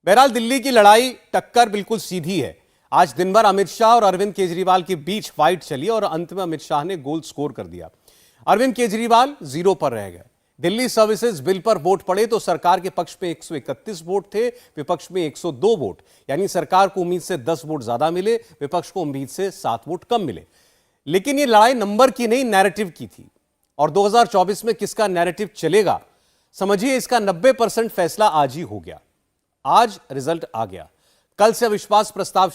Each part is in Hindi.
बहरहाल दिल्ली की लड़ाई टक्कर बिल्कुल सीधी है। आज दिन भर अमित शाह और अरविंद केजरीवाल के बीच फाइट चली और अंत में अमित शाह ने गोल स्कोर कर दिया। अरविंद केजरीवाल 0 पर रह गए। दिल्ली सर्विसेज बिल पर वोट पड़े तो सरकार के पक्ष में 131 वोट थे, विपक्ष में 102 वोट, यानी सरकार को उम्मीद से 10 वोट ज्यादा मिले, विपक्ष को उम्मीद से 7 वोट कम मिले। लेकिन यह लड़ाई नंबर की नहीं, नैरेटिव की थी। और 2024 में किसका नैरेटिव चलेगा, समझिए इसका 90% फैसला आज ही हो गया। आज रिजल्ट आ गया। कल से अविश्वास प्रस्ताव पर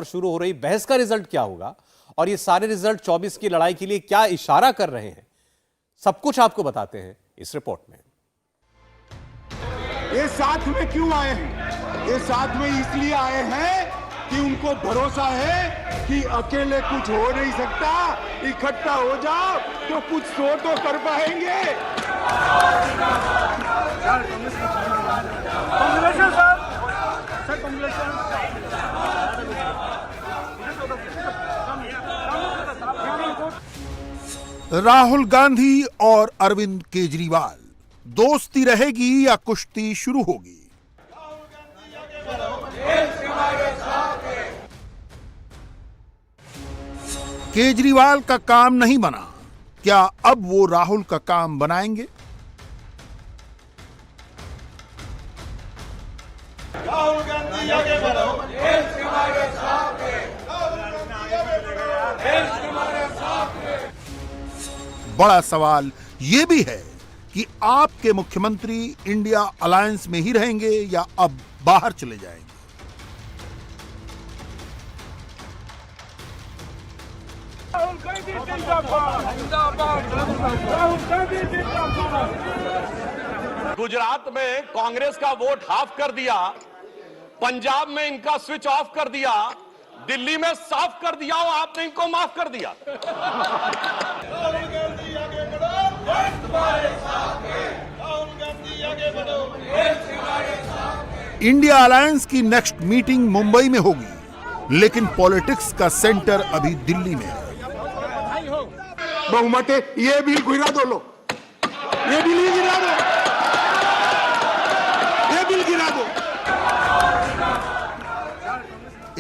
शुरू हो रही बहस का रिजल्ट क्या होगा और ये सारे रिजल्ट 24 की लड़ाई के लिए क्या इशारा कर रहे हैं, सब कुछ आपको बताते हैं इस रिपोर्ट में। ये साथ में क्यों आए हैं? ये साथ में इसलिए आए हैं कि उनको भरोसा है कि अकेले कुछ हो नहीं सकता, इकट्ठा हो जाओ तो कुछ तो कर पाएंगे। राहुल गांधी और अरविंद केजरीवाल, दोस्ती रहेगी या कुश्ती शुरू होगी? केजरीवाल का काम नहीं बना, क्या अब वो राहुल का काम बनाएंगे? राहुल गांधी आगे बढ़ो, बड़ा सवाल यह भी है कि आपके मुख्यमंत्री इंडिया अलायंस में ही रहेंगे या अब बाहर चले जाएंगे। गुजरात में कांग्रेस का वोट हाफ कर दिया, पंजाब में इनका स्विच ऑफ कर दिया, दिल्ली में साफ कर दिया और आपने इनको माफ कर दिया। इंडिया अलायंस की नेक्स्ट मीटिंग मुंबई में होगी, लेकिन पॉलिटिक्स का सेंटर अभी दिल्ली में है। बहुमत है, ये बिल गिरा दो, लो ये बिल ही गिरा दो, ये बिल गिरा दो।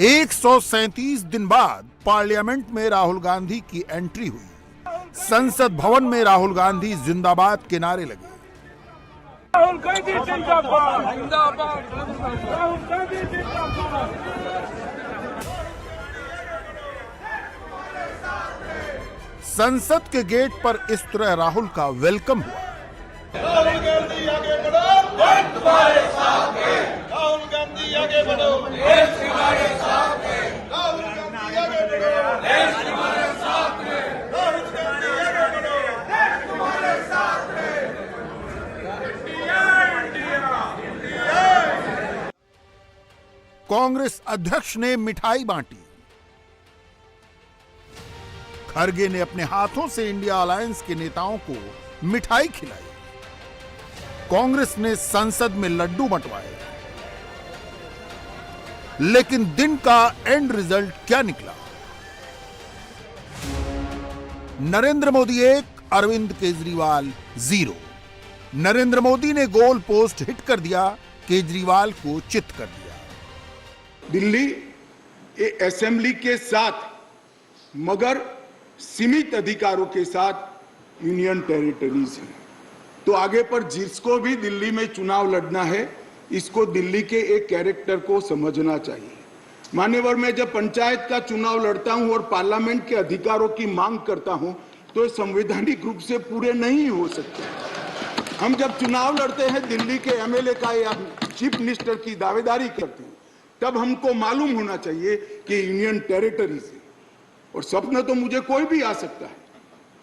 137 दिन बाद पार्लियामेंट में राहुल गांधी की एंट्री हुई। संसद भवन में राहुल गांधी जिंदाबाद के नारे लगे। राहुल गांधी जिंदाबाद, जिंदाबाद, राहुल गांधी जिंदाबाद। संसद के गेट पर इस तरह राहुल का वेलकम हुआ। राहुल गांधी आगे बढ़ो, हम तुम्हारे साथ हैं। राहुल गांधी आगे बढ़ो, देश तुम्हारे साथ है। राहुल गांधी आगे बढ़ो, देश तुम्हारे साथ है। राहुल गांधी आगे बढ़ो, देश तुम्हारे साथ है। India, India, India. कांग्रेस अध्यक्ष ने मिठाई बांटी। खरगे ने अपने हाथों से इंडिया अलायंस के नेताओं को मिठाई खिलाई। कांग्रेस ने संसद में लड्डू बंटवाए। लेकिन दिन का एंड रिजल्ट क्या निकला? नरेंद्र मोदी 1, अरविंद केजरीवाल 0। नरेंद्र मोदी ने गोल पोस्ट हिट कर दिया, केजरीवाल को चित कर दिया। दिल्ली असेंबली के साथ मगर सीमित अधिकारों के साथ यूनियन टेरिटरीज है, तो आगे पर जिसको भी दिल्ली में चुनाव लड़ना है, इसको दिल्ली के एक कैरेक्टर को समझना चाहिए। मान्यवर, मैं जब पंचायत का चुनाव लड़ता हूं और पार्लियामेंट के अधिकारों की मांग करता हूं, तो संवैधानिक रूप से पूरे नहीं हो सकते। हम जब चुनाव लड़ते हैं दिल्ली के एमएलए का या चीफ मिनिस्टर की दावेदारी करते हैं, तब हमको मालूम होना चाहिए कि यूनियन टेरिटरीज है। और सपना तो मुझे कोई भी आ सकता है,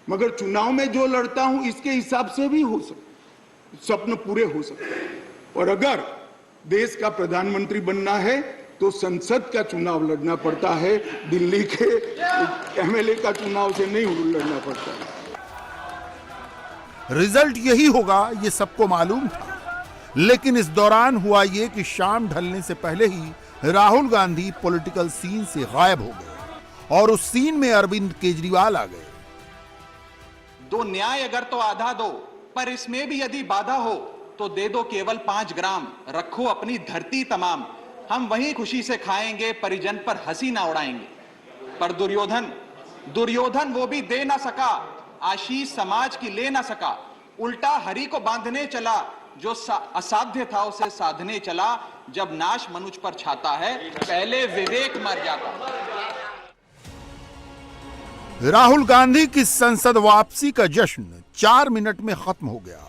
मगर चुनाव में जो लड़ता हूं इसके हिसाब से भी हो सकता, सपने पूरे हो सकते हैं। और अगर देश का प्रधानमंत्री बनना है तो संसद का चुनाव लड़ना पड़ता है, दिल्ली के एमएलए का चुनाव से नहीं लड़ना पड़ता है। रिजल्ट यही होगा, ये सबको मालूम था। लेकिन इस दौरान हुआ ये कि शाम ढलने से पहले ही राहुल गांधी पॉलिटिकल सीन से गायब हो गए और उस सीन में अरविंद केजरीवाल आ गए। दो न्याय अगर तो आधा दो, पर इसमें भी यदि बाधा हो तो दे दो केवल 5 ग्राम, रखो अपनी धरती तमाम, हम वहीं खुशी से खाएंगे, परिजन पर हंसी ना उड़ाएंगे। पर दुर्योधन वो भी दे ना सका, आशीष समाज की ले ना सका, उल्टा हरि को बांधने चला, जो असाध्य था उसे साधने चला। जब नाश मनुष्य पर छाता है, पहले विवेक मर जाता। राहुल गांधी की संसद वापसी का जश्न 4 मिनट में खत्म हो गया।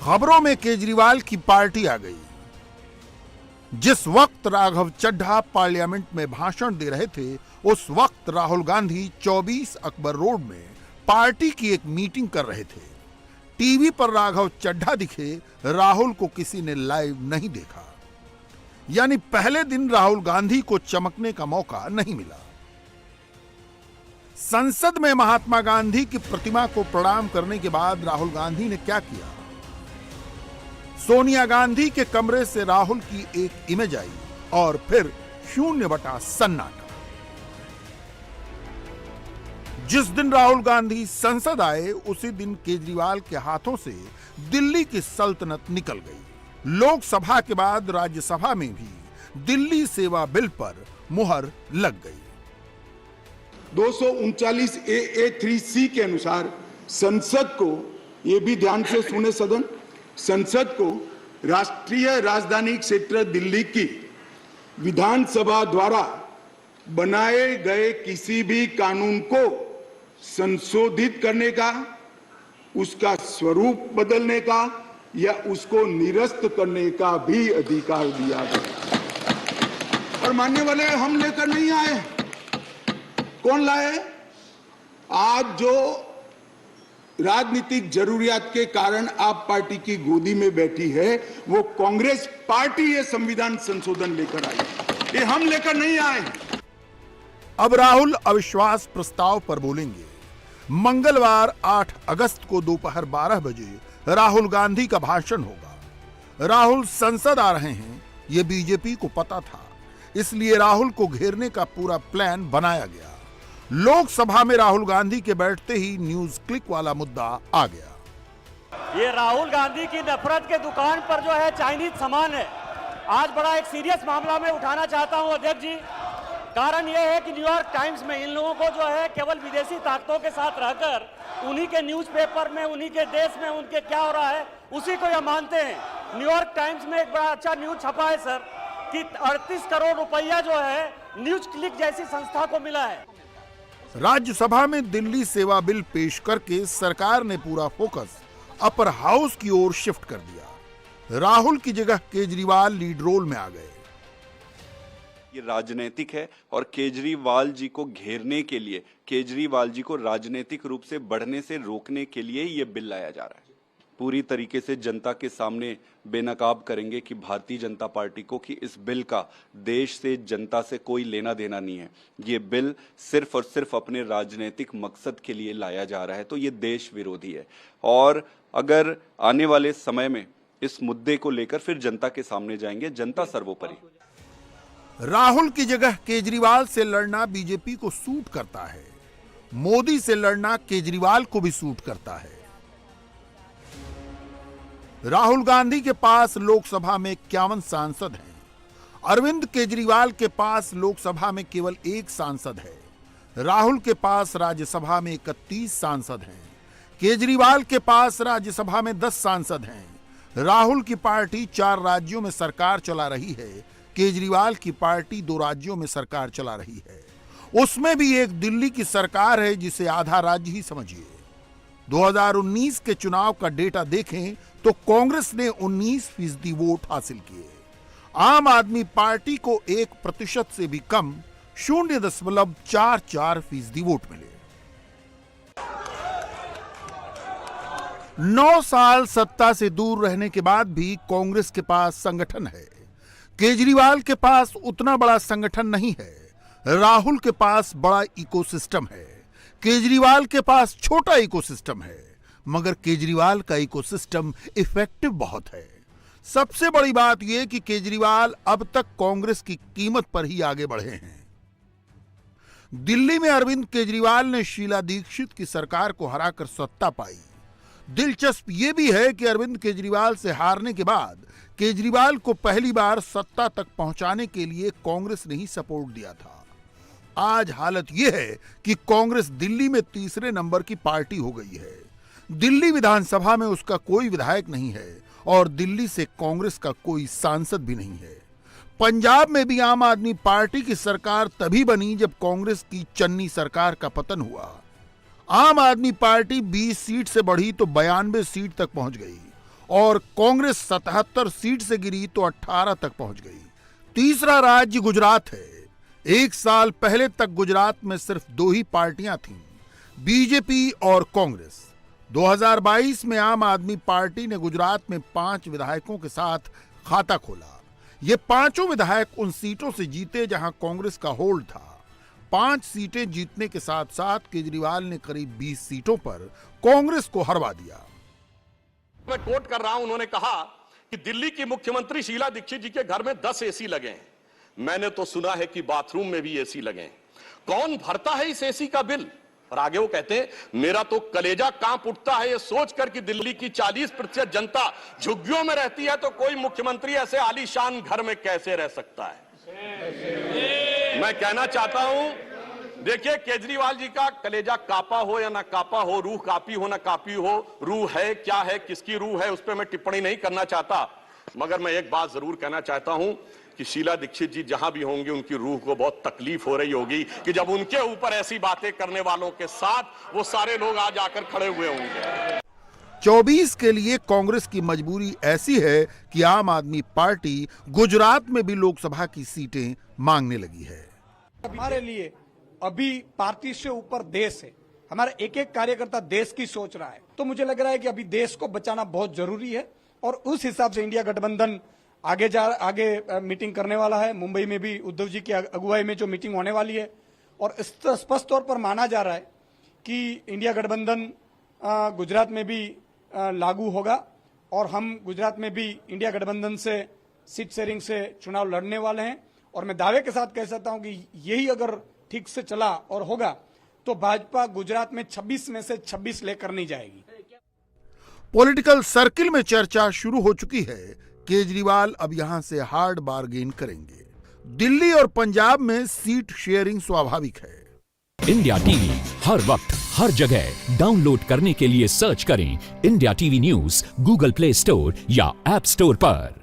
खबरों में केजरीवाल की पार्टी आ गई। जिस वक्त राघव चड्ढा पार्लियामेंट में भाषण दे रहे थे, उस वक्त राहुल गांधी 24 अकबर रोड में पार्टी की एक मीटिंग कर रहे थे। टीवी पर राघव चड्ढा दिखे, राहुल को किसी ने लाइव नहीं देखा। यानी पहले दिन राहुल गांधी को चमकने का मौका नहीं मिला। संसद में महात्मा गांधी की प्रतिमा को प्रणाम करने के बाद राहुल गांधी ने क्या किया? सोनिया गांधी के कमरे से राहुल की एक इमेज आई और फिर शून्य बटा सन्नाटा। जिस दिन राहुल गांधी संसद आए, उसी दिन केजरीवाल के हाथों से दिल्ली की सल्तनत निकल गई। लोकसभा के बाद राज्यसभा में भी दिल्ली सेवा बिल पर मुहर लग गई। 239 AA3C के अनुसार संसद को, ये भी ध्यान से सुने सदन, संसद को राष्ट्रीय राजधानी क्षेत्र दिल्ली की विधानसभा द्वारा बनाए गए किसी भी कानून को संशोधित करने का, उसका स्वरूप बदलने का या उसको निरस्त करने का भी अधिकार दिया गया। और मानने वाले हम लेकर नहीं आए, कौन लाए? आज जो राजनीतिक जरूरियात के कारण आप पार्टी की गोदी में बैठी है, वो कांग्रेस पार्टी ये संविधान संशोधन लेकर आई, ये हम लेकर नहीं आए। अब राहुल अविश्वास प्रस्ताव पर बोलेंगे। मंगलवार 8 अगस्त को दोपहर 12 बजे राहुल गांधी का भाषण होगा। राहुल संसद आ रहे हैं, यह बीजेपी को पता था, इसलिए राहुल को घेरने का पूरा प्लान बनाया गया। लोकसभा में राहुल गांधी के बैठते ही न्यूज क्लिक वाला मुद्दा आ गया। ये राहुल गांधी की नफरत के दुकान पर जो है चाइनीज सामान है। आज बड़ा एक सीरियस मामला में उठाना चाहता हूं अध्यक्ष जी। कारण यह है कि न्यूयॉर्क टाइम्स में इन लोगों को जो है केवल विदेशी ताकतों के साथ रहकर उन्हीं के न्यूज़पेपर में, उन्हीं के देश में उनके क्या हो रहा है उसी को ये मानते हैं। न्यूयॉर्क टाइम्स में एक बड़ा अच्छा न्यूज छपा है सर कि 38 करोड़ रुपया जो है न्यूज क्लिक जैसी संस्था को मिला है। राज्यसभा में दिल्ली सेवा बिल पेश करके सरकार ने पूरा फोकस अपर हाउस की ओर शिफ्ट कर दिया। राहुल की जगह केजरीवाल लीड रोल में आ गए। ये राजनीतिक है और केजरीवाल जी को घेरने के लिए, केजरीवाल जी को राजनीतिक रूप से बढ़ने से रोकने के लिए ये बिल लाया जा रहा है। पूरी तरीके से जनता के सामने बेनकाब करेंगे कि भारतीय जनता पार्टी को कि इस बिल का देश से, जनता से कोई लेना देना नहीं है। ये बिल सिर्फ और सिर्फ अपने राजनीतिक मकसद के लिए लाया जा रहा है, तो ये देश विरोधी है। और अगर आने वाले समय में इस मुद्दे को लेकर फिर जनता के सामने जाएंगे, जनता सर्वोपरि। राहुल की जगह केजरीवाल से लड़ना बीजेपी को सूट करता है, मोदी से लड़ना केजरीवाल को भी सूट करता है। राहुल गांधी के पास लोकसभा में 51 सांसद हैं। अरविंद केजरीवाल के पास लोकसभा में केवल 1 सांसद है। राहुल के पास राज्यसभा में 31 सांसद हैं। केजरीवाल के पास राज्यसभा में 10 सांसद हैं। राहुल की पार्टी 4 राज्यों में सरकार चला रही है, केजरीवाल की पार्टी 2 राज्यों में सरकार चला रही है। उसमें भी एक दिल्ली की सरकार है जिसे आधा राज्य ही समझिए। 2019 के चुनाव का डेटा देखें तो कांग्रेस ने 19% वोट हासिल किए। आम आदमी पार्टी को 1% से भी कम 0.44% वोट मिले। 9 साल सत्ता से दूर रहने के बाद भी कांग्रेस के पास संगठन है। केजरीवाल के पास उतना बड़ा संगठन नहीं है। राहुल के पास बड़ा इकोसिस्टम है। केजरीवाल के पास छोटा इकोसिस्टम है, मगर केजरीवाल का इकोसिस्टम इफेक्टिव बहुत है। सबसे बड़ी बात यह कि केजरीवाल अब तक कांग्रेस की कीमत पर ही आगे बढ़े हैं। दिल्ली में अरविंद केजरीवाल ने शीला दीक्षित की सरकार को हराकर सत्ता पाई, दिलचस्प ये भी है कि अरविंद केजरीवाल से हारने के बाद केजरीवाल को पहली बार सत्ता तक पहुंचाने के लिए कांग्रेस ने ही सपोर्ट दिया था। आज हालत यह है कि कांग्रेस दिल्ली में तीसरे नंबर की पार्टी हो गई है। दिल्ली विधानसभा में उसका कोई विधायक नहीं है और दिल्ली से कांग्रेस का कोई सांसद भी नहीं है। पंजाब में भी आम आदमी पार्टी की सरकार तभी बनी जब कांग्रेस की चन्नी सरकार का पतन हुआ। आम आदमी पार्टी 20 सीट से बढ़ी तो 92 सीट तक पहुंच गई और कांग्रेस 77 सीट से गिरी तो 18 तक पहुंच गई। तीसरा राज्य गुजरात है। एक साल पहले तक गुजरात में सिर्फ 2 ही पार्टियां थीं, बीजेपी और कांग्रेस। 2022 में आम आदमी पार्टी ने गुजरात में 5 विधायकों के साथ खाता खोला। ये पांचों विधायक उन सीटों से जीते जहां कांग्रेस का होल्ड था। 5 सीटें जीतने के साथ साथ केजरीवाल ने करीब 20 सीटों पर कांग्रेस को हरवा दिया। मैं कोट कर रहा हूं, उन्होंने कहा कि दिल्ली की मुख्यमंत्री शीला दीक्षित जी के घर में 10 एसी लगे हैं। मैंने तो सुना है कि बाथरूम में भी एसी लगे हैं। कौन भरता है इस एसी का बिल? और आगे वो कहते हैं, मेरा तो कलेजा कांप उठता है ये सोचकर कि दिल्ली की 40% जनता झुग्गियों में रहती है, तो कोई मुख्यमंत्री ऐसे आलीशान घर में कैसे रह सकता है। मैं कहना चाहता हूं, देखिए, केजरीवाल जी का कलेजा कापा हो या ना कापा हो, रूह कापी हो ना कापी हो, रूह है क्या है, किसकी रूह है, उस पर मैं टिप्पणी नहीं करना चाहता। मगर मैं एक बात जरूर कहना चाहता हूं कि शीला दीक्षित जी जहां भी होंगे उनकी रूह को बहुत तकलीफ हो रही होगी कि जब उनके ऊपर ऐसी बातें करने वालों के साथ वो सारे लोग आज आकर खड़े हुए होंगे। 24 के लिए कांग्रेस की मजबूरी ऐसी है कि आम आदमी पार्टी गुजरात में भी लोकसभा की सीटें मांगने लगी है। हमारे लिए अभी पार्टी से ऊपर देश है। हमारा एक एक कार्यकर्ता देश की सोच रहा है, तो मुझे लग रहा है कि अभी देश को बचाना बहुत जरूरी है और उस हिसाब से इंडिया गठबंधन आगे मीटिंग करने वाला है। मुंबई में भी उद्धव जी की अगुवाई में जो मीटिंग होने वाली है और स्पष्ट तौर पर माना जा रहा है कि इंडिया गठबंधन गुजरात में भी लागू होगा और हम गुजरात में भी इंडिया गठबंधन से सीट शेयरिंग से चुनाव लड़ने वाले हैं। और मैं दावे के साथ कह सकता हूं कि यही अगर ठीक से चला और होगा तो भाजपा गुजरात में 26 में से 26 लेकर नहीं जाएगी। पॉलिटिकल सर्किल में चर्चा शुरू हो चुकी है। केजरीवाल अब यहां से हार्ड बार्गेन करेंगे। दिल्ली और पंजाब में सीट शेयरिंग स्वाभाविक है। इंडिया टीवी हर वक्त हर जगह डाउनलोड करने के लिए सर्च करें India TV news Google play store या ऐप स्टोर पर।